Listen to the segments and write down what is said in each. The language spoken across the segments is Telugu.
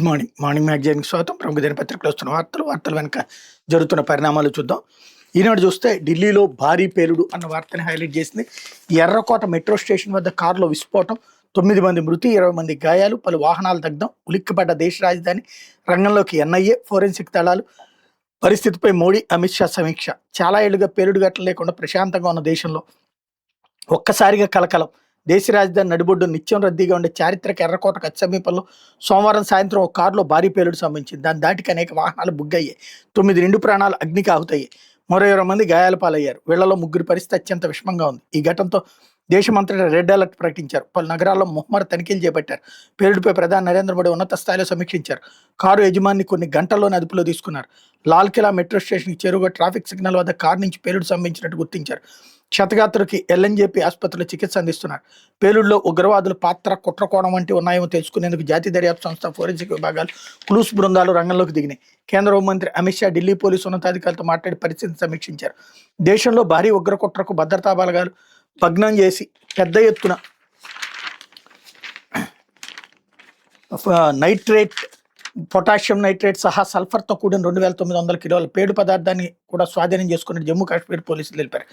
Good morning. మార్నింగ్ మ్యాగజైన్‌కి స్వాగతం. ప్రముఖ దినపత్రికలో వస్తున్న వార్తల వెనక జరుగుతున్న పరిణామాలు చూద్దాం. ఈనాడు చూస్తే ఢిల్లీలో భారీ పేలుడు అన్న వార్తని హైలైట్ చేసింది. ఎర్రకోట మెట్రో స్టేషన్ వద్ద కారులో విస్ఫోటం, 9 మంది మృతి, 20 మంది గాయాలు, పలు వాహనాలు దగ్ధం, ఉలిక్కిపడ్డ దేశ రాజధాని, రంగంలోకి ఎన్ఐఏ, ఫోరెన్సిక్ దళాలు, పరిస్థితిపై మోడీ, అమిత్ షా సమీక్ష. చాలా ఏళ్లుగా పేలుడు ఘటనలు లేకుండా ప్రశాంతంగా ఉన్న దేశంలో ఒక్కసారిగా కలకలం. దేశ రాజధాని నడిబొడ్డు నిత్యం రద్దీగా ఉండే చారిత్రక ఎర్రకోటకు అతి సమీపంలో సోమవారం సాయంత్రం ఒక కారులో భారీ పేలుడు సంభవించింది. దాని దాటికి అనేక వాహనాలు బుగ్గయ్యాయి. 9 నిండు ప్రాణాలు అగ్నికి ఆహుతయ్యాయి. మరో 20 మంది గాయాల పాలయ్యారు. వీళ్లలో 3 పరిస్థితి అత్యంత విషమంగా ఉంది. ఈ ఘటనతో దేశమంతటా రెడ్ అలర్ట్ ప్రకటించారు. పలు నగరాల్లో ముమ్మర తనిఖీలు చేపట్టారు. పేలుడుపై ప్రధాని నరేంద్ర మోడీ ఉన్నత స్థాయిలో సమీక్షించారు. కారు యజమాని కొన్ని గంటల్లోనే అదుపులో తీసుకున్నారు. లాల్ కిలా మెట్రో స్టేషన్కి చేరువగా ట్రాఫిక్ సిగ్నల్ వద్ద కారు నుంచి పేలుడు సంభవించినట్టు గుర్తించారు. క్షతగాత్రులకి ఎల్ఎన్జేపీ ఆసుపత్రిలో చికిత్స అందిస్తున్నారు. పేలుడులో ఉగ్రవాదుల పాత్ర, కుట్రకోణం వంటి ఉన్నాయేమో తెలుసుకునేందుకు జాతీయ దర్యాప్తు సంస్థ, ఫోరెన్సిక్ విభాగాలు, క్లూస్ బృందాలు రంగంలోకి దిగినాయి. కేంద్ర హోంమంత్రి అమిత్ షా ఢిల్లీ పోలీసు ఉన్నతాధికారులతో మాట్లాడి పరిస్థితిని సమీక్షించారు. దేశంలో భారీ ఉగ్ర కుట్రకు భద్రతా బలగాలు భగ్నం చేసి పెద్ద ఎత్తున నైట్రేట్, పొటాషియం నైట్రేట్ సహా సల్ఫర్తో కూడిన 2900 కిలోల పేడు పదార్థాన్ని కూడా స్వాధీనం చేసుకున్నట్టు జమ్మూ కాశ్మీర్ పోలీసులు తెలిపారు.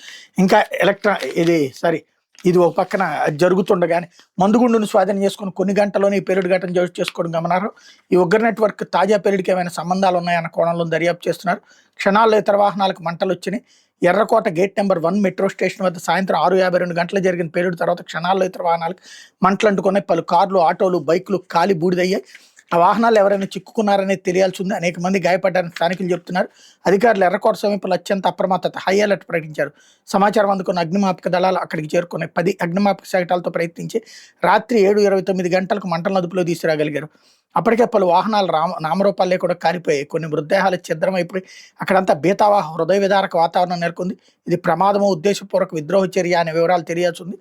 ఇంకా ఇది ఒక పక్కన జరుగుతుండగానే మందుగుండును స్వాధీనం చేసుకుని కొన్ని గంటల్లోనే ఈ పేలుడు ఘటన చేసుకోవడం గమనార్హం. ఈ ఉగ్ర నెట్వర్క్ తాజా పేలుడికి ఏమైనా సంబంధాలు ఉన్నాయన్న కోణంలో దర్యాప్తు చేస్తున్నారు. క్షణాల్లో ఇతర వాహనాలకు మంటలు వచ్చినాయి. ఎర్రకోట గేట్ నెంబర్ 1 మెట్రో స్టేషన్ వద్ద సాయంత్రం 6:52 గంటలు జరిగిన పేలుడు తర్వాత క్షణాల్లో ఇతర వాహనాలకు మంటలు అంటుకున్నాయి. పలు కార్లు, ఆటోలు, బైకులు కాలి బూడిదయ్యాయి. ఆ వాహనాలు ఎవరైనా చిక్కుకున్నారనేది తెలియాల్సి ఉంది. అనేక మంది గాయపడ్డారని స్థానికులు చెప్తున్నారు. అధికారులు ఎర్రకోట సమీపంలో అత్యంత అప్రమత్తత, హై అలర్ట్ ప్రకటించారు. సమాచారం అందుకున్న అగ్నిమాపక దళాలు అక్కడికి చేరుకున్నాయి. 10 అగ్నిమాపక శాఖలతో ప్రయత్నించి రాత్రి 7:29 గంటలకు మంటలను అదుపులో తీసుకురాగలిగారు. అప్పటికే పలు వాహనాలు నామరూపాలే కూడా కాలిపోయాయి. కొన్ని మృతదేహాలు ఛిద్రమైపోయి అక్కడంతా బీతావాహ, హృదయ విదారక వాతావరణం నెలకొంది. ఇది ప్రమాదము, ఉద్దేశపూర్వక విద్రోహ చర్య అనే వివరాలు తెలియాల్సి ఉంది.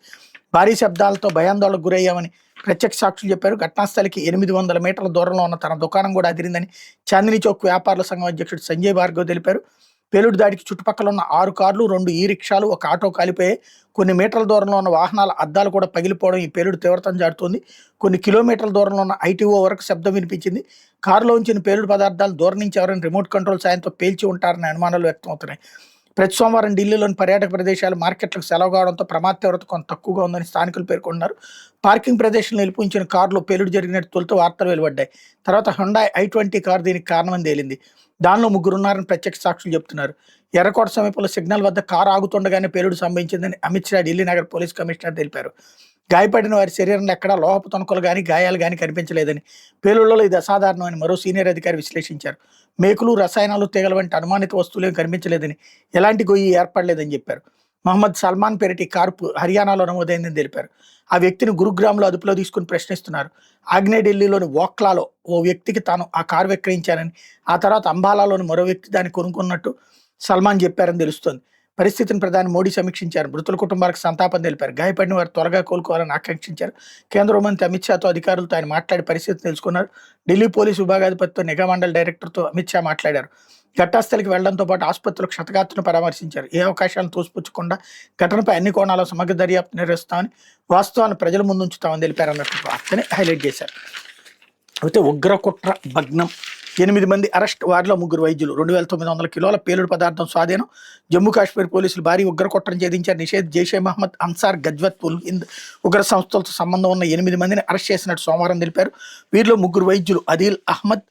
భారీ శబ్దాలతో భయాందోళనకు గురయ్యామని ప్రత్యక్ష సాక్షులు చెప్పారు. ఘటనాస్థలికి 800 మీటర్ల దూరంలో ఉన్న తన దుకాణం కూడా అదిరిందని చాందినీ చౌక్ వ్యాపారుల సంఘం అధ్యక్షుడు సంజయ్ భార్గవ్ తెలిపారు. పేలుడు దాడికి చుట్టుపక్కల ఉన్న 6 కార్లు, 2 ఈ-రిక్షాలు, ఒక ఆటో కాలిపోయాయి. కొన్ని మీటర్ల దూరంలో ఉన్న వాహనాల అద్దాలు కూడా పగిలిపోవడం ఈ పేలుడు తీవ్రతం చాటుతోంది. కొన్ని కిలోమీటర్ల దూరంలో ఉన్న ఐటీఓ వరకు శబ్దం వినిపించింది. కారులో ఉంచిన పేలుడు పదార్థాలు దూరం నుంచి ఎవరైనా రిమోట్ కంట్రోల్ సాయంతో పేల్చి ఉంటారనే అనుమానాలు వ్యక్తమవుతున్నాయి. ప్రతి సోమవారం ఢిల్లీలోని పర్యాటక ప్రదేశాలు, మార్కెట్లకు సెలవు కావడంతో ప్రమాద తీవ్రత కొంత తక్కువగా ఉందని స్థానికులు పేర్కొన్నారు. పార్కింగ్ ప్రదేశంలో నిలిపించిన కారులో పేలుడు జరిగినట్టు తొలుత వార్తలు వెలువడ్డాయి. తర్వాత హుండాయ్ i20 కారు దీనికి కారణమని తేలింది. దానిలో 3 ఉన్నారని ప్రత్యక్ష సాక్షులు చెప్తున్నారు. ఎర్రకోట సమీపంలో సిగ్నల్ వద్ద కారు ఆగుతుండగానే పేలుడు సంభవించిందని అమిత్ షా ఢిల్లీ నగర పోలీస్ కమిషనర్ తెలిపారు. గాయపడిన వారి శరీరంలో ఎక్కడా లోహపు తొణుకలు కానీ, గాయాలు కానీ కనిపించలేదని, పేలుళ్లలో ఇది అసాధారణమని మరో సీనియర్ అధికారి విశ్లేషించారు. మేకులు, రసాయనాలు, తీగల వంటి అనుమానిత వస్తువులేం కనిపించలేదని, ఎలాంటి గొయ్యి ఏర్పడలేదని చెప్పారు. మహమ్మద్ సల్మాన్ పేరిటి కారు హర్యానాలో నమోదైందని తెలిపారు. ఆ వ్యక్తిని గురుగ్రామ్లో అదుపులో తీసుకుని ప్రశ్నిస్తున్నారు. ఆగ్నేయ ఢిల్లీలోని వోక్లాలో ఓ వ్యక్తికి తాను ఆ కారు విక్రయించానని, ఆ తర్వాత అంబాలాలోని మరో వ్యక్తి దాన్ని కొనుక్కున్నట్టు సల్మాన్ చెప్పారని తెలుస్తోంది. పరిస్థితిని ప్రధాని మోడీ సమీక్షించారు. మృతుల కుటుంబాలకు సంతాపం తెలిపారు. గాయపడిన వారు త్వరగా కోలుకోవాలని ఆకాంక్షించారు. కేంద్ర హోంమంత్రి అమిత్ షాతో అధికారులతో ఆయన మాట్లాడి పరిస్థితిని తెలుసుకున్నారు. ఢిల్లీ పోలీసు విభాగాధిపతితో, నిఘా మండలి డైరెక్టర్తో అమిత్ షా మాట్లాడారు. ఘటనాస్థలికి వెళ్లడంతో పాటు ఆసుపత్రిలో క్షతగాత్రులను పరామర్శించారు. ఏ అవకాశాలను తోసిపుచ్చకుండా ఘటనపై అన్ని కోణాల సమగ్ర దర్యాప్తు నిర్వహిస్తామని, వాస్తవాన్ని ప్రజల ముందు ఉంచుతామని తెలిపారన్నట్టు వార్తని హైలైట్ చేశారు. అయితే ఉగ్ర కుట్ర భగ్నం, 8 మంది అరెస్ట్, వారిలో 3 వైద్యులు, 2900 కిలోల పేలుడు పదార్థం స్వాధీనం. జమ్మూ కాశ్మీర్ పోలీసులు భారీ ఉగ్ర కుట్రను ఛేదించారు. జైషే మహమ్మద్, అన్సార్, గజ్వత్ ఉల్ హింద్ ఉగ్ర సంస్థలతో సంబంధం ఉన్న 8 మందిని అరెస్ట్ చేసినట్టు సోమవారం తెలిపారు. వీరిలో 3 వైద్యులు, అదీల్ అహ్మద్,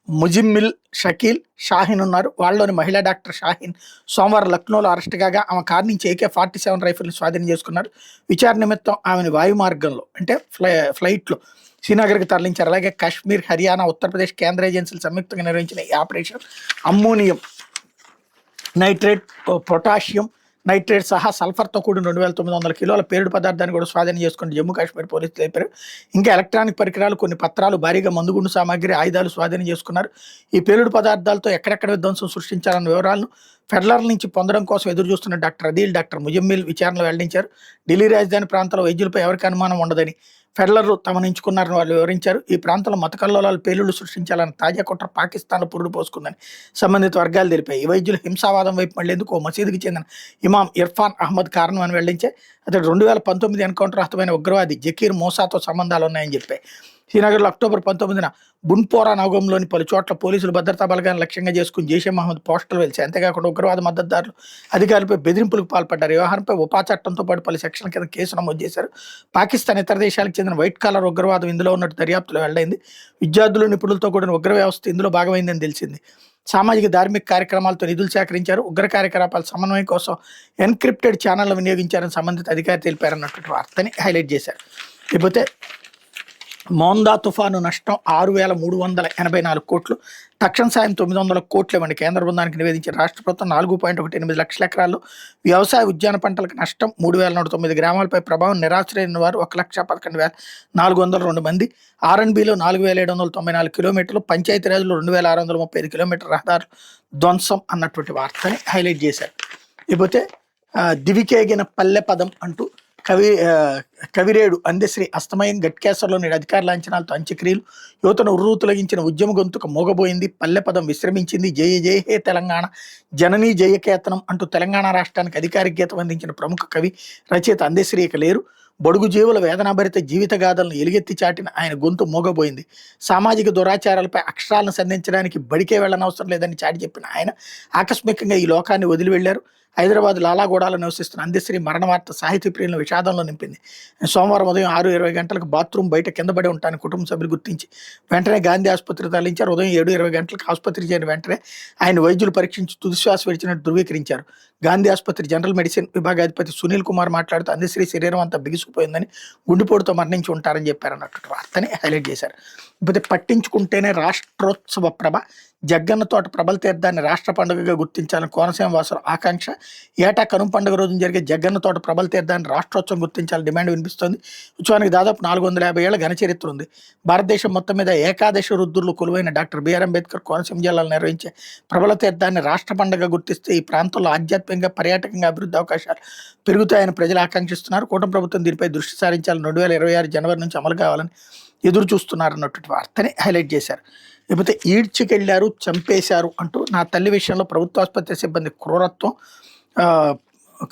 ముజిమ్మిల్ షకీల్, షాహీన్ ఉన్నారు. వాళ్ళలోని మహిళా డాక్టర్ షాహీన్ సోమవారం లక్నోలో అరెస్ట్ కాగా ఆమె కారు నుంచి AK-47 రైఫిల్ని స్వాధీనం చేసుకున్నారు. విచారణ నిమిత్తం ఆమెను వాయు మార్గంలో అంటే ఫ్లైట్లో శ్రీనగర్కి తరలించారు. అలాగే కాశ్మీర్, హర్యానా, ఉత్తరప్రదేశ్ కేంద్ర ఏజెన్సీలు సంయుక్తంగా నిర్వహించిన ఈ operation ammonium nitrate, potassium nitrate సహా సల్ఫర్తో కూడిన 2900 కిలోల పేలుడు పదార్థాన్ని కూడా స్వాధీనం చేసుకుని జమ్మూ కాశ్మీర్ పోలీసులు తెలిపారు. ఇంకా ఎలక్ట్రానిక్ పరికరాలు, కొన్ని పత్రాలు, భారీగా మందుగుండు సామాగ్రి, ఆయుధాలు స్వాధీనం చేసుకున్నారు. ఈ పేలుడు పదార్థాలతో ఎక్కడెక్కడ విధ్వంసం సృష్టించాలన్న వివరాలను ఫెడరల్ నుంచి పొందడం కోసం ఎదురు చూస్తున్న డాక్టర్ అదీల్, డాక్టర్ ముజమ్మిల్ విచారణలో వెల్లడించారు. ఢిల్లీ రాజధాని ప్రాంతంలో వైద్యులపై ఎవరికి అనుమానం ఉండదని, ఫెడరల్ తమను ఎంచుకున్నారని వాళ్ళు వివరించారు. ఈ ప్రాంతంలో మత కల్లోలాలు, పేలుళ్లు సృష్టించాలని తాజా కుట్ర పాకిస్తాన్లో పురుడు పోసుకుందని సంబంధిత వర్గాలు తెలిపాయి. ఈ వైద్యులు హింసావాదం వైపు మళ్లేందుకు ఓ మసీదుకి చెందిన ఇమాం ఇర్ఫాన్ అహ్మద్ కారణం అని వెల్లడించాయి. అతడు 2019 ఎన్కౌంటర్ హతమైన ఉగ్రవాది జకీర్ మూసాతో సంబంధాలు ఉన్నాయని చెప్పాయి. శ్రీనగర్లో అక్టోబర్ 19న బున్పోరా నగరంలోని పలు చోట్ల పోలీసులు భద్రతా బలగాలను లక్ష్యంగా చేసుకుని జైషే మహమ్మద్ పోస్టర్లు వెలిచాయి. అంతేకాకుండా ఉగ్రవాద మద్దతుదారులు అధికారులపై బెదిరింపులకు పాల్పడ్డారు. వ్యవహారంపై ఉపా చట్టంతో పాటు పలు సెక్షన్ల కింద కేసు నమోదు చేశారు. పాకిస్తాన్ ఇతర దేశాలకు చెందిన వైట్ కాలర్ ఉగ్రవాదం ఇందులో ఉన్నట్టు దర్యాప్తులో వెల్లడైంది. విద్యార్థులు నిపుణులతో కూడిన ఉగ్ర వ్యవస్థ ఇందులో భాగమైందని తెలిసింది. సామాజిక ధార్మిక కార్యక్రమాలతో నిధులు సేకరించారు. ఉగ్ర కార్యకలాపాల సమన్వయం కోసం ఎన్క్రిప్టెడ్ ఛానళ్లు వినియోగించారని సంబంధిత అధికారి తెలిపారన్నటువంటి వార్తని హైలైట్ చేశారు. లేకపోతే మోందా తుఫాను నష్టం 6,384 కోట్లు, తక్షణ సాయం 900 కోట్లు ఇవ్వండి కేంద్ర బృందానికి నివేదించిన రాష్ట్ర ప్రభుత్వం. 4.18 లక్షల ఎకరాల్లో వ్యవసాయ ఉద్యాన పంటలకు నష్టం. 3,109 గ్రామాలపై ప్రభావం. నిరాశ్రయైన వారు 1,11,402 మంది. ఆర్ఎన్బిలో 4,794 కిలోమీటర్లు, పంచాయతీరాజ్లో 2,635 కిలోమీటర్ల రహదారులు ధ్వంసం అన్నటువంటి వార్తని హైలైట్ చేశారు. లేకపోతే దివికేగిన పల్లె పదం అంటూ కవిరేడు అందశ్రీ అస్తమయం. గట్కేసర్లో నేడు అధికార లాంఛనాలతో అంత్యక్రియలు. యువతను ఉర్రూ తొలగించిన ఉద్యమ గొంతుకు మోగబోయింది. పల్లె పదం విశ్రమించింది. జయ జయ హే తెలంగాణ, జననీ జయకేతనం అంటూ తెలంగాణ రాష్ట్రానికి అధికారిక గీతం అందించిన ప్రముఖ కవి రచయిత అందశ్రీ ఇక లేరు. బడుగు జీవుల వేదనాభరిత జీవిత గాథలను ఎలుగెత్తి చాటిన ఆయన గొంతు మోగబోయింది. సామాజిక దురాచారాలపై అక్షరాలను సంధించడానికి బడికే వెళ్ళనవసరం లేదని చాటి చెప్పిన ఆయన ఆకస్మికంగా ఈ లోకాన్ని వదిలి వెళ్లారు. హైదరాబాద్ లాలాగూడలో నివసిస్తున్న అందశ్రీ మరణ వార్త సాహితీ ప్రియులను విషాదంలో నింపింది. సోమవారం ఉదయం 6:20 గంటలకు బాత్రూమ్ బయట కింద పడి ఉంటానని కుటుంబ సభ్యులు గుర్తించి వెంటనే గాంధీ ఆసుపత్రికి తరలించారు. ఉదయం 7:20 గంటలకు ఆసుపత్రికి చేరిన వెంటనే ఆయన వైద్యులు పరీక్షించి తుదిశ్వాస విడిచినట్టు ధృవీకరించారు. గాంధీ ఆసుపత్రి జనరల్ మెడిసిన్ విభాగాధిపతి సునీల్ కుమార్ మాట్లాడుతూ అందశ్రీ శరీరం అంతా బిగుసుకుపోయిందని, గుండెపోటుతో మరణించి ఉంటారని చెప్పారన్నట్టు వార్తని హైలైట్ చేశారు. ఇకపోతే పట్టించుకుంటేనే రాష్ట్రోత్సవ ప్రభ, జగ్గన్న తోట ప్రబల తీర్థాన్ని రాష్ట్ర పండుగగా గుర్తించాలని కోనసీమ వాసుల ఆకాంక్ష. ఏటా కనుమ పండుగ రోజున జరిగే జగ్గన్న తోట ప్రబల తీర్థాన్ని రాష్ట్రోత్సవం గుర్తించాలని డిమాండ్ వినిపిస్తోంది. ఉత్సవానికి దాదాపు 450 ఏళ్ల ఘన చరిత్ర ఉంది. భారతదేశం మొత్తం మీద ఏకాదశి రుద్రులు కొలువైన డాక్టర్ బిఆర్ అంబేద్కర్ కోనసీమ జిల్లాలో నిర్వహించే ప్రబల తీర్థాన్ని రాష్ట్ర పండుగ గుర్తిస్తే ఈ ప్రాంతంలో ఆధ్యాత్మికంగా పర్యాటకంగా అభివృద్ధి అవకాశాలు పెరుగుతాయని ప్రజలు ఆకాంక్షిస్తున్నారు. కూటమి ప్రభుత్వం దీనిపై దృష్టి సారించాలని 2026 జనవరి నుంచి అమలు కావాలని ఎదురు చూస్తున్నారన్నటువంటి వార్తని హైలైట్ చేశారు. లేకపోతే ఈడ్చికెళ్లారు, చంపేశారు అంటూ నా తల్లి విషయంలో ప్రభుత్వ ఆసుపత్రి సిబ్బంది క్రూరత్వం.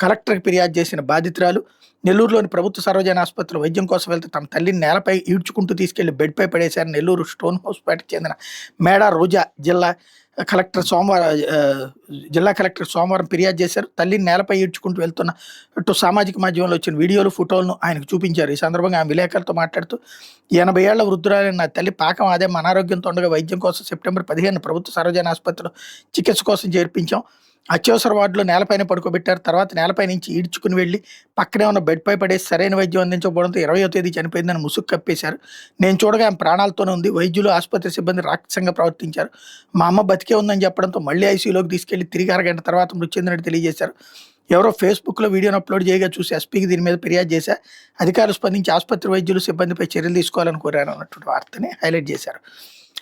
కలెక్టర్కి ఫిర్యాదు చేసిన బాధితురాలు. నెల్లూరులోని ప్రభుత్వ సర్వజన ఆసుపత్రిలో వైద్యం కోసం వెళ్తే తమ తల్లిని నేలపై ఈడ్చుకుంటూ తీసుకెళ్లి బెడ్పై పడేశారు. నెల్లూరు స్టోన్ హౌస్పేటకు చెందిన మేడా రోజా జిల్లా కలెక్టర్ సోమవారం ఫిర్యాదు చేశారు. తల్లిని నేలపై ఈడ్చుకుంటూ వెళ్తున్నట్టు సామాజిక మాధ్యమంలో వచ్చిన వీడియోలు, ఫోటోలను ఆయనకు చూపించారు. ఈ సందర్భంగా ఆమె విలేకరులతో మాట్లాడుతూ 80 ఏళ్ల వృద్ధురాలైన నా తల్లి పాకం అదే అనారోగ్యంతో ఉండగా వైద్యం కోసం సెప్టెంబర్ 15 ప్రభుత్వ సర్వజన ఆసుపత్రిలో చికిత్స కోసం చేర్పించాం. అత్యవసర వార్డులో నేలపైన పడుకోబెట్టారు. తర్వాత నేలపై నుంచి ఈడ్చుకుని వెళ్లి పక్కనే ఉన్న బెడ్పై పడేసి సరైన వైద్యం అందించకపోవడంతో 20వ తేదీ చనిపోయిందని ముసుగు కప్పేశారు. నేను చూడగా ఆమె ప్రాణాలతోనే ఉంది. వైద్యులు, ఆసుపత్రి సిబ్బంది రాక్షసంగా ప్రవర్తించారు. మా అమ్మ బతికే ఉందని చెప్పడంతో మళ్ళీ ఐసీయూలోకి తీసుకెళ్లి తిరిగి అరగంట తర్వాత మృతి చెందినట్టు తెలియజేశారు. ఎవరో ఫేస్బుక్లో వీడియోను అప్లోడ్ చేయగా చూసి ఎస్పీకి దీని మీద ఫిర్యాదు చేశారు. అధికారులు స్పందించి ఆసుపత్రి వైద్యులు, సిబ్బందిపై చర్యలు తీసుకోవాలని కోరారు అన్నటువంటి వార్తని హైలైట్ చేశారు.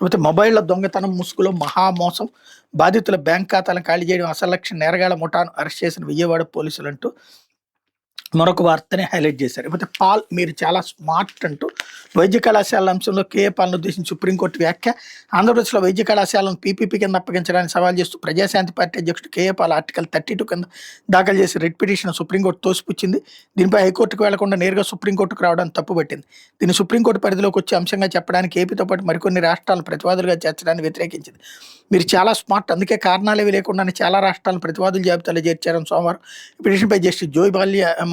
అయితే మొబైళ్ల దొంగతనం ముసుగులో మహామోసం, బాధితుల బ్యాంక్ ఖాతాలను ఖాళీ చేయడం అసలు లక్ష్యం, నేరగాళ్ల ముఠాను అరెస్ట్ చేసిన విజయవాడ పోలీసులు అంటూ మరొక వార్తని హైలైట్ చేశారు. లేకపోతే పాల్ మీరు చాలా స్మార్ట్ అంటూ వైద్య కళాశాలల అంశంలో కేఏ పాల్ను ఉద్దేశించి సుప్రీంకోర్టు వ్యాఖ్య. ఆంధ్రప్రదేశ్లో వైద్య కళాశాలను పీపీపీ కింద అప్పగించడానికి సవాల్ చేస్తూ ప్రజాశాంతి పార్టీ అధ్యక్షుడు కేఏ పాల్ ఆర్టికల్ 32 కింద దాఖలు చేసి రెడ్ పిటిషన్ సుప్రీంకోర్టు తోసిపుచ్చింది. దీనిపై హైకోర్టుకు వెళ్లకుండా నేరుగా సుప్రీంకోర్టుకు రావడానికి తప్పుపట్టింది. దీన్ని సుప్రీంకోర్టు పరిధిలోకి వచ్చే అంశంగా చెప్పడానికి ఏపీతో పాటు మరికొన్ని రాష్ట్రాలను ప్రతివాదులుగా చేర్చడానికి వ్యతిరేకించింది. మీరు చాలా స్మార్ట్, అందుకే కారణాలేవి లేకుండానే చాలా రాష్ట్రాలను ప్రతివాదుల జాబితాలో చేర్చారని సోమవారం పిటిషన్పై జస్టిస్ జోయ్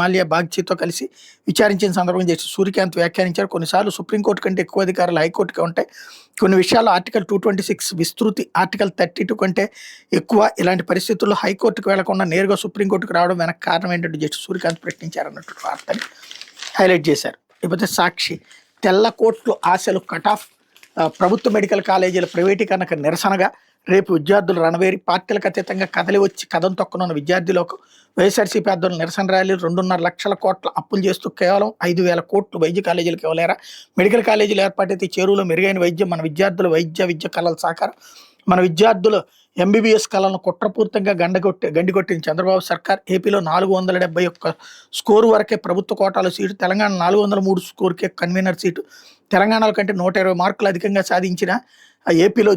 మాల్యా బాగ్చీతో కలిసి విచారించిన సందర్భంగా జస్టిస్ సూర్యకాంత్ వ్యాఖ్యానించారు. కొన్నిసార్లు సుప్రీంకోర్టు కంటే ఎక్కువ అధికారులు హైకోర్టుగా ఉంటాయి. కొన్ని విషయాల్లో ఆర్టికల్ 226 విస్తృతి, ఆర్టికల్ 32 కంటే ఎక్కువ. ఇలాంటి పరిస్థితుల్లో హైకోర్టుకు వెళ్లకుండా నేరుగా సుప్రీంకోర్టుకు రావడం వెనక కారణం ఏంటంటే జస్టిస్ సూర్యకాంత్ ప్రశ్నించారన్నట్టు వార్తని హైలైట్ చేశారు. లేకపోతే సాక్షి తెల్ల కోట్లు ఆశలు కటాఫ్. ప్రభుత్వ మెడికల్ కాలేజీల ప్రైవేటీకరణకు నిరసనగా రేపు విద్యార్థులు రణవేరి. పార్టీలకు అతీతంగా కదలి వచ్చి కథం తొక్కనున్న విద్యార్థులకు వైఎస్ఆర్సీపీ ఆధ్వర్యంలో నిరసన ర్యాలీలు. 2.5 లక్షల కోట్ల అప్పులు చేస్తూ కేవలం 5,000 కోట్లు వైద్య కాలేజీలకు ఇవ్వలేరా? మెడికల్ కాలేజీలు ఏర్పాటైతే చేరువులో మెరుగైన వైద్యం, మన విద్యార్థుల విద్య కళల సాకారం. మన విద్యార్థులు ఎంబీబీఎస్ కళలను కుట్రపూర్తంగా గండికొట్టిన చంద్రబాబు సర్కార్. ఏపీలో 471 స్కోరు వరకే ప్రభుత్వ కోటాలో సీటు, తెలంగాణ 403 స్కోరుకే కన్వీనర్ సీటు. తెలంగాణలో కంటే 120 మార్కులు అధికంగా సాధించిన ఏపీలో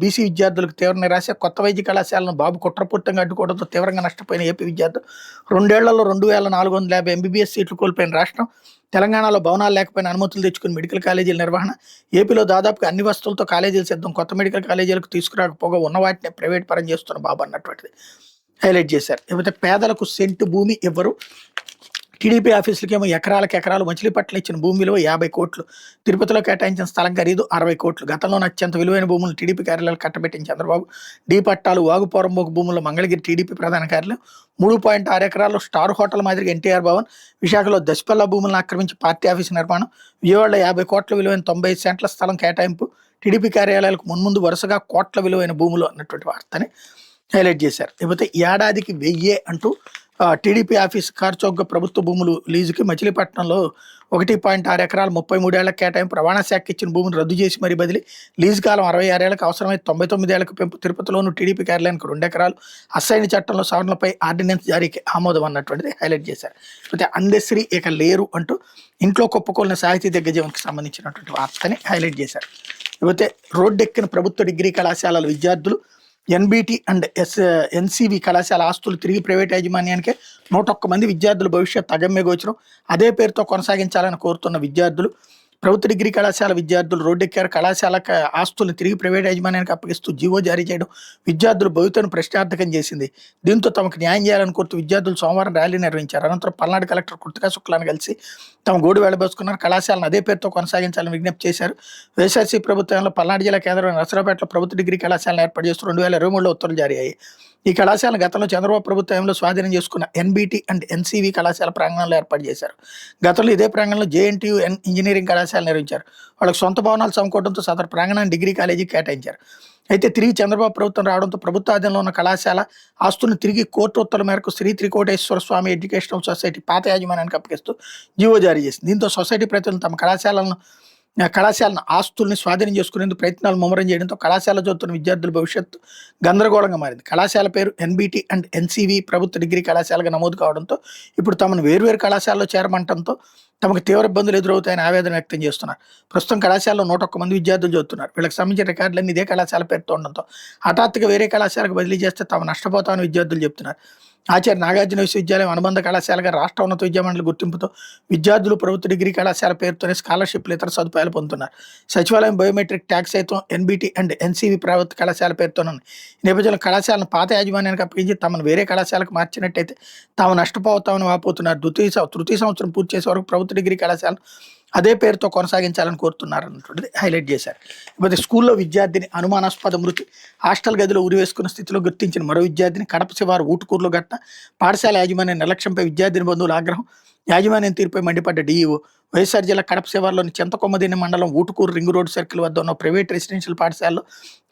బీసీ విద్యార్థులకు తీవ్ర నిరాశ. కొత్త వైద్య కళాశాలను బాబు కుట్రపూర్తంగా అడ్డుకోవడంతో తీవ్రంగా నష్టపోయిన ఏపీ విద్యార్థులు. 2 ఏళ్లలో 2,450 ఎంబీబీఎస్ సీట్లు కోల్పోయిన రాష్ట్రం. తెలంగాణలో భవనాలు లేకపోయినా అనుమతులు తెచ్చుకుని మెడికల్ కాలేజీల నిర్వహణ. ఏపీలో దాదాపుగా అన్ని వస్తువులతో కాలేజీలు సిద్ధం. కొత్త మెడికల్ కాలేజీలకు తీసుకురాకపోగా ఉన్న వాటిని ప్రైవేట్ పరం చేస్తున్న బాబు అన్నటువంటిది హైలైట్ చేశారు. లేకపోతే పేదలకు సెంటు భూమి ఇవ్వరు. టీడీపీ ఆఫీసులకేమో ఎకరాలకు ఎకరాలు. మచిలీపట్నం ఇచ్చిన భూమి విలువ 50 కోట్లు. తిరుపతిలో కేటాయించిన స్థలం ఖరీదు 60 కోట్లు. గతంలో అత్యంత విలువైన భూములు టీడీపీ కార్యాలయాలు కట్టబెట్టిన చంద్రబాబు. డి పట్టాలు వాగుపోరంబోకు భూముల్లో మంగళగిరి టీడీపీ ప్రధాన కార్యాలయం. 3.6 ఎకరాల్లో స్టార్ హోటల్ మాదిరిగా ఎన్టీఆర్ భవన్. విశాఖలో దశపల్లా భూములను ఆక్రమించి పార్టీ ఆఫీసు నిర్మాణం. విజయవాడలో 50 కోట్ల విలువైన 95 సెంట్ల స్థలం కేటాయింపు. టీడీపీ కార్యాలయాలకు మున్ముందు వరుసగా కోట్ల విలువైన భూములు అన్నటువంటి వార్తని హైలైట్ చేశారు. లేకపోతే ఏడాదికి 1000 అంటూ టీడీపీ ఆఫీస్ కార్చౌక్గా ప్రభుత్వ భూములు లీజుకి. మచిలీపట్నంలో 1.6 ఎకరాలు 33 ఏళ్లకు కేటాయింపు. రవాణా శాఖ ఇచ్చిన భూమిని రద్దు చేసి మరీ బదిలీ. లీజు కాలం 66 ఏళ్లకు, అవసరమైతే 99 ఏళ్లకు పెంపు. తిరుపతిలోను టీడీపీ కార్యాలయానికి 2 ఎకరాలు. అసైన్ చట్టంలో సవరణలపై ఆర్డినెన్స్ జారీకి ఆమోదం అన్నటువంటిది హైలైట్ చేశారు. అయితే అందశ్రీ ఇక లేరు అంటూ ఇంట్లో కుప్పకూలిన సాహితీ దిగ్గజంకి సంబంధించినటువంటి వార్తని హైలైట్ చేశారు. లేకపోతే రోడ్డెక్కిన ప్రభుత్వ డిగ్రీ కళాశాలల విద్యార్థులు. ఎన్బిటి అండ్ ఎన్సివి కళాశాల ఆస్తులు తిరిగి ప్రైవేట్ యాజమాన్యానికే. 101 మంది విద్యార్థుల భవిష్యత్ అగమ్య గోచరం. అదే పేరుతో కొనసాగించాలని కోరుతున్న విద్యార్థులు. ప్రభుత్వ డిగ్రీ కళాశాల విద్యార్థులు రోడ్డెక్కారు. కళాశాల ఆస్తులను తిరిగి ప్రైవేట్ యాజమాన్యానికి అప్పగిస్తూ జీవో జారీ చేయడం విద్యార్థుల భవితను ప్రశ్నార్థకం చేసింది. దీంతో తమకు న్యాయం చేయాలని కోరుతూ విద్యార్థులు సోమవారం ర్యాలీ నిర్వహించారు. అనంతరం పల్నాడు కలెక్టర్ కృతికా శుక్లాను కలిసి తమ గోడు వెళ్లబోసుకున్నారు. కళాశాలను అదే పేరుతో కొనసాగించాలని విజ్ఞప్తి చేశారు. వైఎస్ఆర్సీ ప్రభుత్వంలో పల్నాడు జిల్లా కేంద్రమైన నరసరావుపేటలో ప్రభుత్వ డిగ్రీ కళాశాలను ఏర్పాటు చేస్తూ 2023లో ఉత్తర్వులు జారీ అయ్యాయి. ఈ కళాశాలను గతంలో చంద్రబాబు ప్రభుత్వంలో స్వాధీనం చేసుకున్న ఎన్బిటి అండ్ ఎన్సివి కళాశాల ప్రాంగణంలో ఏర్పాటు చేశారు. గతంలో ఇదే ప్రాంగణంలో జేఎన్టీయూ ఇంజనీరింగ్ కళాశాల నిర్వహించారు. వాళ్ళకి సొంత భవనాలు సమకూడడంతో సదరు ప్రాంగణాన్ని డిగ్రీ కాలేజీకి కేటాయించారు. అయితే తిరిగి చంద్రబాబు ప్రభుత్వం రావడంతో ప్రభుత్వ ఆధీనంలో ఉన్న కళాశాల ఆస్తులను తిరిగి కోర్టు ఉత్తర్వుల మేరకు శ్రీ త్రికోటేశ్వర స్వామి ఎడ్యుకేషనల్ సొసైటీ పాత యాజమాన్యానికి అప్పగిస్తూ జీవో జారీ చేసింది. దీంతో సొసైటీ ప్రతినిధులు తమ కళాశాలను ఆస్తుల్ని స్వాధీనం చేసుకునేందుకు ప్రయత్నాలు ముమ్మరం చేయడంతో కళాశాల చదువుతున్న విద్యార్థుల భవిష్యత్తు గందరగోళంగా మారింది. కళాశాల పేరు ఎన్బిటి అండ్ ఎన్సివి ప్రభుత్వ డిగ్రీ కళాశాలగా నమోదు కావడంతో ఇప్పుడు తమను వేర్వేరు కళాశాలలో చేరమంటంతో తమకు తీవ్ర ఇబ్బందులు ఎదురవుతాయని ఆవేదన వ్యక్తం చేస్తున్నారు. ప్రస్తుతం కళాశాలలో 101 మంది విద్యార్థులు చదువుతున్నారు. వీళ్ళకి సంబంధించిన రికార్డులన్నీ ఇదే కళాశాల పేరుతో ఉండడంతో హఠాత్తుగా వేరే కళాశాలకు బదిలీ చేస్తే తాము నష్టపోతామని విద్యార్థులు చెప్తున్నారు. ఆచార్య నాగార్జున విశ్వవిద్యాలయం అనుబంధ కళాశాలగా రాష్ట్ర ఉన్నత విద్యామండలి గుర్తింపుతో విద్యార్థులు ప్రభుత్వ డిగ్రీ కళాశాల పేరుతోనే స్కాలర్షిప్లు ఇతర సదుపాయాలు పొందుతున్నారు. సచివాలయం బయోమెట్రిక్ ట్యాక్స్ సైతం ఎన్బిటి అండ్ ఎన్సివి ప్రభుత్వ కళాశాల పేరుతోనే ఉంది. ఈ నేపథ్యంలో కళాశాలను పాత యాజమాన్యానికి అప్పగించి తమను వేరే కళాశాలకు మార్చినట్టయితే తాము నష్టపోతామని వాపోతున్నారు. తృతీయ సంవత్సరం పూర్తి చేసే వరకు ప్రభుత్వ డిగ్రీ కళాశాల అదే పేరుతో కొనసాగించాలని కోరుతున్నారు అన్నటువంటిది హైలైట్ చేశారు. ఇకపోతే స్కూల్లో విద్యార్థిని అనుమానాస్పద మృతి. హాస్టల్ గదిలో ఉరివేసుకున్న స్థితిలో గుర్తించిన మరో విద్యార్థిని. కడప శివారు ఊటుకూరులో ఘటన. పాఠశాల యాజమాన్యం నిర్లక్ష్యంపై విద్యార్థిని బంధువుల ఆగ్రహం. యాజమాన్యం తీరుపై మండిపడ్డ డీఈఓ. వైఎస్ఆర్ జిల్లా కడప శివారులోని చింతకొమ్మదిని మండలం ఊటుకూరు రింగ్ రోడ్ సర్కిల్ వద్ద ఉన్న ప్రైవేట్ రెసిడెన్షియల్ పాఠశాలలో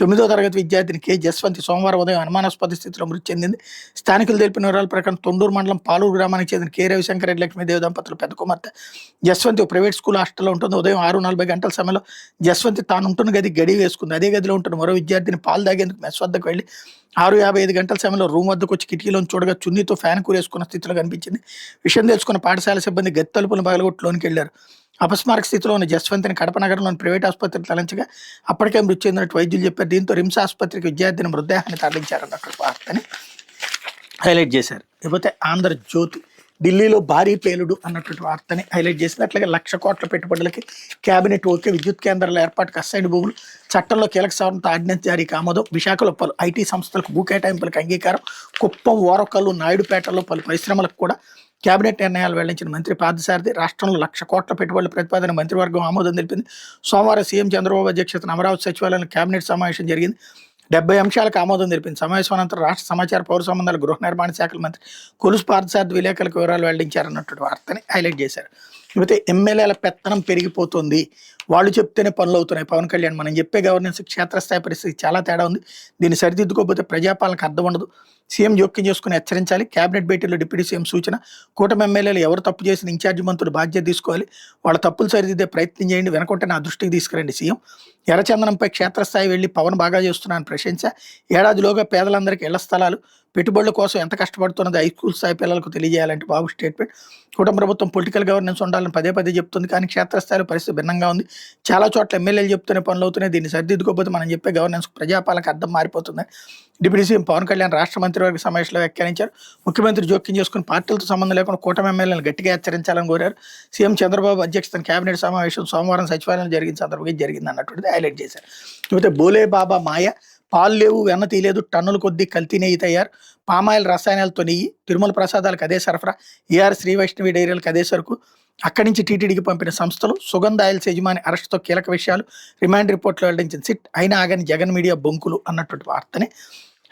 9వ తరగతి విద్యార్థిని కె జస్వంతి సోమవారం ఉదయం అనుమానాస్పద స్థితిలో మృతి చెందింది. స్థానికులు తెలిపిన వివరాల ప్రకారం తొండూరు మండలం పాలూరు గ్రామానికి చెందిన కె రవిశంకర్ రెడ్డి లక్ష్మీదేవి దంపతులు పెద్ద కుమార్తె జస్వంతి ప్రైవేట్ స్కూల్ హాస్టల్లో ఉంటుంది. ఉదయం 6:40 గంటల సమయంలో జస్వంతి తాను ఉంటున్న గడి వేసుకుంది. అదే గదిలో ఉంటున్న మరో విద్యార్థిని పాలు తాగేందుకు మెస్ వద్దకు వెళ్ళి 6:55 గంటల సమయంలో రూమ్ వద్దకు వచ్చి కిటికీలోని చూడగా చున్నీతో ఫ్యాన్ కూరేసుకున్న స్థితిలో కనిపించింది. విషయం తెలుసుకున్న పాఠశాల సిబ్బంది గది తలుపులను పగలగొట్టి లోనికి వెళ్లారు. అపస్మారక స్థితిలో ఉన్న జస్వంతిని కడప నగరంలోని ప్రైవేట్ ఆసుపత్రికి తరలించగా అప్పటికే మృతి చెందినట్టు వైద్యులు చెప్పారు. దీంతో రిమ్స్ ఆసుపత్రికి విద్యార్థిని మృతదేహాన్ని తరలించారన్నట్టు వార్తని హైలైట్ చేశారు. లేకపోతే ఆంధ్రజ్యోతి ఢిల్లీలో భారీ పేలుడు అన్నటువంటి వార్తని హైలైట్ చేసింది. అట్లాగే 1,00,000 కోట్ల పెట్టుబడులకి కేబినెట్ ఓకే. విద్యుత్ కేంద్రాల ఏర్పాటుకు అసైడ్ భూములు చట్టంలో కీలక సవరణతో ఆర్డినెన్స్ జారీకి ఆమోదం. విశాఖలో పలు ఐటీ సంస్థలకు భూ కేటాయింపులకు అంగీకారం. కుప్పం, ఓరకల్లు, నాయుడుపేటలో పలు పరిశ్రమలకు కూడా కేబినెట్ నిర్ణయాలు వెల్లడించిన మంత్రి పార్థసారథి. రాష్ట్రంలో 1,00,000 కోట్ల పెట్టుబడుల ప్రతిపాదన మంత్రివర్గం ఆమోదం తెలిపింది. సోమవారం సీఎం చంద్రబాబు అధ్యక్షతన అమరావతి సచివాలయంలో కేబినెట్ సమావేశం జరిగింది. 70 అంశాలకు ఆమోదం తెలిపింది. సమావేశం అనంతరం రాష్ట్ర సమాచార పౌర సంబంధాల గృహ నిర్మాణ శాఖల మంత్రి కొలుసు పార్థసారథి విలేకరులకు వివరాలు వెల్లడించారన్నటువంటి వార్తని హైలైట్ చేశారు. లేకపోతే ఎమ్మెల్యేల పెత్తనం పెరిగిపోతుంది, వాళ్ళు చెప్తేనే పనులు అవుతున్నాయి. పవన్ కళ్యాణ్ మనం చెప్పే గవర్నెన్స్ క్షేత్రస్థాయి పరిస్థితి చాలా తేడా ఉంది, దీన్ని సరిదిద్దుకోకపోతే ప్రజాపాలనకు అర్థం ఉండదు, సీఎం జోక్యం చేసుకుని హెచ్చరించాలి. కేబినెట్ భేటీలో డిప్యూటీ సీఎం సూచన. కూటమి ఎమ్మెల్యేలు ఎవరు తప్పు చేసిన ఇన్ఛార్జి మంత్రులు బాధ్యత తీసుకోవాలి, వాళ్ళ తప్పులు సరిదిద్దే ప్రయత్నం చేయండి, వెనకుంటే నా దృష్టికి తీసుకురండి. సీఎం ఎర్రచందనంపై క్షేత్రస్థాయి వెళ్లి పవన్ బాగా చేస్తున్నానని ప్రశంస. ఏడాదిలోగా పేదలందరికీ ఇళ్ల స్థలాలు, పెట్టుబడుల కోసం ఎంత కష్టపడుతున్నది హై స్కూల్ స్థాయి పిల్లలకు తెలియజేయాలంటే బాబు స్టేట్మెంట్. కూటమి ప్రభుత్వం పొలిటికల్ గవర్నెన్స్ ఉండాలని పదే పదే చెప్తుంది, కానీ క్షేత్రస్థాయిలో పరిస్థితి భిన్నంగా ఉంది. చాలా చోట్ల ఎమ్మెల్యేలు చెప్తూనే పనులు అవుతున్నాయి. దీన్ని సరిదిద్దుకోకపోతే మనం చెప్పే గవర్నెన్స్ ప్రజాపాలనకు అర్థం మారిపోతుంది. డిప్యూటీ సీఎం పవన్ కళ్యాణ్ రాష్ట్ర మంత్రివర్గ సమావేశంలో వ్యాఖ్యానించారు. ముఖ్యమంత్రి జోక్యం చేసుకుని పార్టీలతో సంబంధం లేకుండా కూటమి ఎమ్మెల్యేలను గట్టిగా హెచ్చరించాలని కోరారు. సీఎం చంద్రబాబు అధ్యక్షతన కేబినెట్ సమావేశం సోమవారం సచివాలయం జరిగిన సందర్భంగా జరిగింది అన్నటువంటిది హైలైట్ చేశారు. అయితే బోలే బాబా మాయ, పాలు లేవు వెన్న తీయలేదు, టన్నుల కొద్దీ కల్తీ నెయ్యి తయారు, పామాయిల్ రసాయనాలతో నెయ్యి, తిరుమల ప్రసాదాలకు అదే సరఫరా, ఏఆర్ శ్రీ వైష్ణవి డైరీలకు అదే సరుకు, అక్కడి నుంచి టీటీడీకి పంపిన సంస్థలు, సుగంధ ఆయిల్స్ యజమాని అరెస్టుతో కీలక విషయాలు, రిమాండ్ రిపోర్ట్లో వెల్లడించిన సిట్, అయినా ఆగని జగన్ మీడియా బొంకులు అన్నటువంటి వార్తని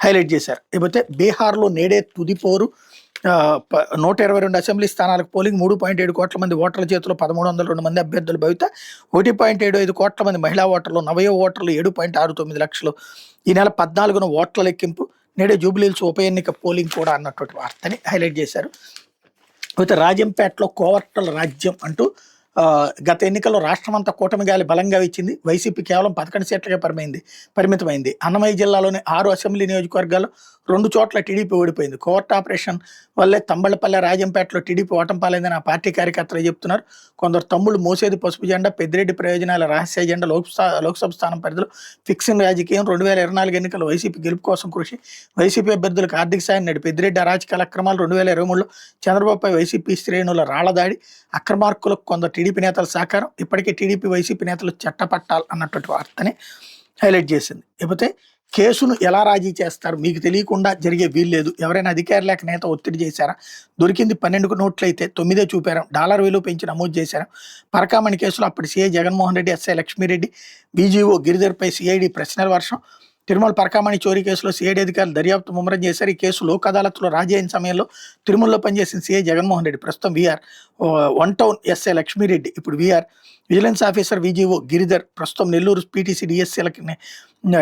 హైలైట్ చేశారు. లేకపోతే బీహార్లో నేడే తుదిపోరు, 122 అసెంబ్లీ స్థానాలకు పోలింగ్, 3.7 కోట్ల మంది ఓటర్ల చేతిలో 1302 మంది అభ్యర్థుల భవిత, 1.75 కోట్ల మంది మహిళా ఓటర్లు, నవయో ఓటర్లు 7.69 లక్షలు. ఈ నెల 14న ఓట్ల లెక్కింపు, నేడే జూబ్లీహిల్స్ ఉప ఎన్నిక పోలింగ్ కూడా అన్నటువంటి వార్తని హైలైట్ చేశారు. అయితే రాజంపేటలో కోవర్టల రాజ్యం అంటూ గత ఎన్నికల్లో రాష్ట్రమంతా కూటమి గాలి బలంగా ఇచ్చింది. వైసీపీ కేవలం 11 సీట్లకే పరిమితమైంది. అన్నమయ్య జిల్లాలోని 6 అసెంబ్లీ నియోజకవర్గాల్లో 2 చోట్ల టీడీపీ ఓడిపోయింది. కోవర్ట్ ఆపరేషన్ వల్లే తంబళ్లపల్లె, రాజంపేటలో టీడీపీ ఓటమి పాలైందని ఆ పార్టీ కార్యకర్తలు చెప్తున్నారు. కొందరు తమ్ముళ్ళు మోసేది పసుపు జెండా, పెద్దిరెడ్డి ప్రయోజనాల రహస్య జెండా, లోక్సభ స్థానం పరిధిలో ఫిక్సింగ్ రాజకీయం, 2024 ఎన్నికల్లో వైసీపీ గెలుపు కోసం కృషి, వైసీపీ అభ్యర్థులకు ఆర్థిక సాయం నేడు, పెద్దిరెడ్డి అరాచకాల అక్రమాలు, 2023లో చంద్రబాబుపై వైసీపీ శ్రేణుల రాళ్లదాడి, అక్రమార్కులకు కొందరు టీడీపీ నేతల సహకారం, ఇప్పటికే టీడీపీ వైసీపీ నేతలు చట్టపట్టాలి అన్నటువంటి వార్తని హైలైట్ చేసింది. లేకపోతే కేసును ఎలా రాజీ చేస్తారు, మీకు తెలియకుండా జరిగే వీల్లేదు, ఎవరైనా అధికారి లేక నేత ఒత్తిడి చేశారా, దొరికింది 12 నోట్లు అయితే 9 చూపారు, డాలర్ విలువ పెంచి నమోదు చేశారు. పరకామణి కేసులో అప్పటి CI Jaganmohan Reddy, SI Lakshmi Reddy, BGO గిరిధర్పై సిఐడి ప్రశ్నల వర్షం. తిరుమల పరకామణి చోరీ కేసులో సిఐడి అధికారులు దర్యాప్తు ముమ్మరం చేశారు. ఈ కేసు లోక్ అదాలత్లో రాజీ అయిన సమయంలో తిరుమలలో పనిచేసిన సిఐ జగన్మోహన్ రెడ్డి, ప్రస్తుతం వీఆర్, 1 టౌన్ ఎస్ఐ లక్ష్మీరెడ్డి, ఇప్పుడు VR, vigilance officer VGO Giridhar, ప్రస్తుతం నెల్లూరు పీటీసీ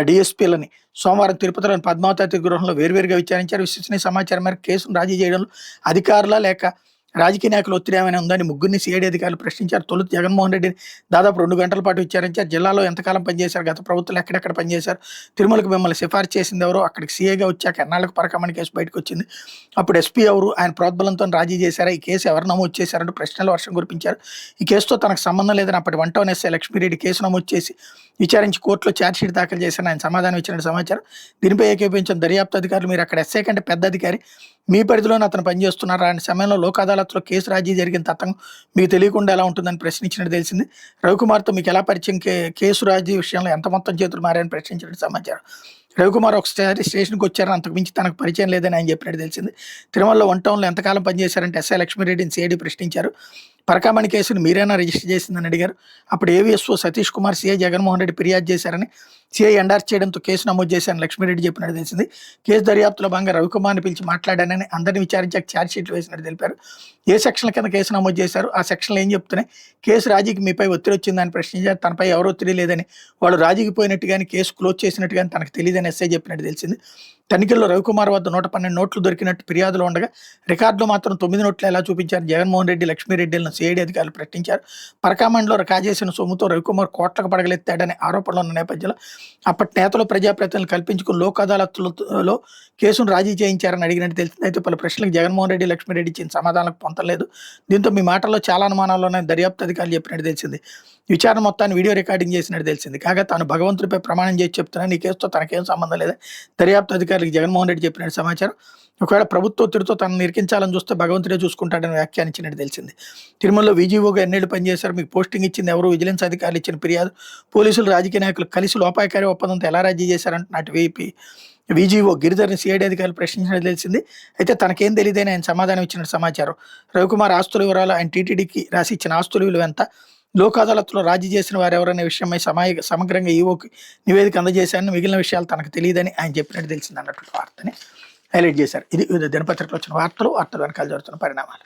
డిఎస్పీలని సోమవారం తిరుపతిలోని పద్మావతి గృహంలో వేర్వేరుగా విచారించారు. విశ్వసనీయ సమాచారం మేరకు కేసును రాజీ చేయడంలో అధికారుల లేక రాజకీయ నాయకులు ఒత్తిడి ఏమైనా ఉందని ముగ్గురిని సిఐడి అధికారులు ప్రశ్నించారు. తొలుత జగన్మోహన్ రెడ్డిని దాదాపు 2 గంటల పాటు విచారించారు. జిల్లాలో ఎంతకాలం పనిచేశారు, గత ప్రభుత్వం ఎక్కడెక్కడ పనిచేశారు, తిరుమలకు మిమ్మల్ని సిఫార్సు చేసింది ఎవరో, అక్కడికి సీఐగా వచ్చాక ఎన్నాళ్ళకు పరకామణి కేసు బయటకు వచ్చింది, అప్పుడు ఎస్పీ ఎవరు, ఆయన ప్రోద్బలంతో రాజీ చేశారా, ఈ కేసు ఎవరు నమోదు చేశారంటూ ప్రశ్నల వర్షం కురిపించారు. ఈ కేసుతో తనకు సంబంధం లేదని అప్పటి 1 టౌన్ ఎస్ఐ లక్ష్మీరెడ్డి కేసు నమోదు చేసి విచారించి కోర్టులో ఛార్జ్షీట్ దాఖలు చేశారని ఆయన సమాధానం ఇచ్చినట్టు సమాచారం. దీనిపై ఏకీపించిన దర్యాప్తు అధికారులు, మీరు అక్కడ ఎస్ఐ కంటే పెద్ద అధికారి, మీ పరిధిలోనే అతను పనిచేస్తున్నారు, ఆయన సమయంలో లోక్ అదాలత్లో కేసు రాజీ జరిగిన తతంగం మీకు తెలియకుండా ఎలా ఉంటుందని ప్రశ్నించినట్టు తెలిసింది. రవికుమార్తో మీకు ఎలా పరిచయం, కేసు రాజీ విషయంలో ఎంత మొత్తం చేతులు మారని ప్రశ్నించినట్టు సమాచారం. రవికుమార్ ఒకసారి స్టేషన్కి వచ్చారని, అంతకుమించి తనకు పరిచయం లేదని ఆయన చెప్పినట్టు తెలిసింది. తిరుమలలో 1 టౌన్లో ఎంతకాలం పనిచేశారంటే ఎస్ఐ లక్ష్మీరెడ్డిని సిఐడి ప్రశ్నించారు. పరకామణి కేసును మీరైనా రిజిస్టర్ చేసిందని అడిగారు. అప్పుడు ఏవీఎస్ఓ సతీష్ కుమార్ సిఐ జగన్మోహన్ రెడ్డి ఫిర్యాదు చేశారని, సిఐ ఎండార్స్ చేయడంతో కేసు నమోదు చేశారని లక్ష్మీరెడ్డి చెప్పినట్టు తెలిసింది. కేసు దర్యాప్తులో భాగంగా రవికుమార్ని పిలిచి మాట్లాడానని, అందరిని విచారించాక ఛార్జ్షీట్లు వేసినట్టు తెలిపారు. ఏ సెక్షన్ల కింద కేసు నమోదు చేశారు, ఆ సెక్షన్లు ఏం చెప్తున్నాయి, కేసు రాజీకి మీపై ఒత్తిడి వచ్చిందని ప్రశ్నించారు. తనపై ఎవరు ఒత్తిడి లేదని, వాళ్ళు రాజీకి పోయినట్టు కానీ కేసు క్లోజ్ చేసినట్టు కానీ తనకు తెలియదని ఎస్ఐ చెప్పినట్టు తెలిసింది. తనిఖీల్లో రవికుమార్ వద్ద 112 నోట్లు దొరికినట్టు ఫిర్యాదులు ఉండగా రికార్డులో మాత్రం 9 నోట్లు ఎలా చూపించారు జగన్మోహన్ రెడ్డి, లక్ష్మీరెడ్డిలను సిఐడి అధికారులు ప్రశ్నించారు. పరకామణిలో కాజేసిన సొమ్ముతో రవికుమార్ కోట్లకు పడగలెత్తాడనే ఆరోపణలు ఉన్న నేపథ్యంలో అప్పటి నేతలు ప్రజాప్రతినిధులు కల్పించుకుని లోక్ అదాలత్లో కేసును రాజీ చేయించారని అడిగినట్టు తెలిసింది. అయితే పలు ప్రశ్నలకు జగన్మోహన్ రెడ్డి, లక్ష్మీరెడ్డి ఇచ్చిన సమాధానాలకు పొందలేదు. దీంతో మీ మాటల్లో చాలా అనుమానాల్లోనే దర్యాప్తు అధికారులు చెప్పినట్టు తెలిసింది. విచారణ మొత్తాన్ని వీడియో రికార్డింగ్ చేసినట్టు తెలిసింది. కాగా తాను భగవంతుడిపై ప్రమాణం చేసి చెప్తున్నాను, ఈ కేసుతో తనకేం సంబంధం లేదు దర్యాప్తు అధికారులకు జగన్మోహన్ రెడ్డి చెప్పినట్టు సమాచారం. ఒకవేళ ప్రభుత్వ ఒత్తిడితో తనను నిరికించాలని చూస్తే భగవంతుడే చూసుకుంటాడని వ్యాఖ్యానించినట్టు తెలిసింది. తిరుమలలో విజీఓగా ఎన్నేళ్ళు పనిచేశారు, మీకు పోస్టింగ్ ఇచ్చింది ఎవరు, విజిలెన్స్ అధికారులు ఇచ్చిన ఫిర్యాదు, పోలీసులు రాజకీయ నాయకులు కలిసి లోపాయకారి ఒప్పందంతో ఎలా రాజీ చేశారంటే నాటి విజీఓ గిరిధర్ని సిఐడి అధికారులు ప్రశ్నించినట్టు తెలిసింది. అయితే తనకేం తెలియదని ఆయన సమాధానం ఇచ్చినట్టు సమాచారం. రవికుమార్ ఆస్తుల వివరాలు, ఆయన టీటీడీకి రాసి ఇచ్చిన ఆస్తుల విలువ ఎంత, లోక్ అదాలత్లో రాజీ చేసిన వారు ఎవరనే విషయమై సమగ్రంగా ఈవోకి నివేదిక అందజేశారని, మిగిలిన విషయాలు తనకు తెలియదని ఆయన చెప్పినట్టు తెలిసింది అన్నటువంటి వార్తని హైలైట్ చేశారు. ఇది వివిధ దినపత్రికలు వచ్చిన వార్తలు వెనకాల జరుగుతున్న పరిణామాలు.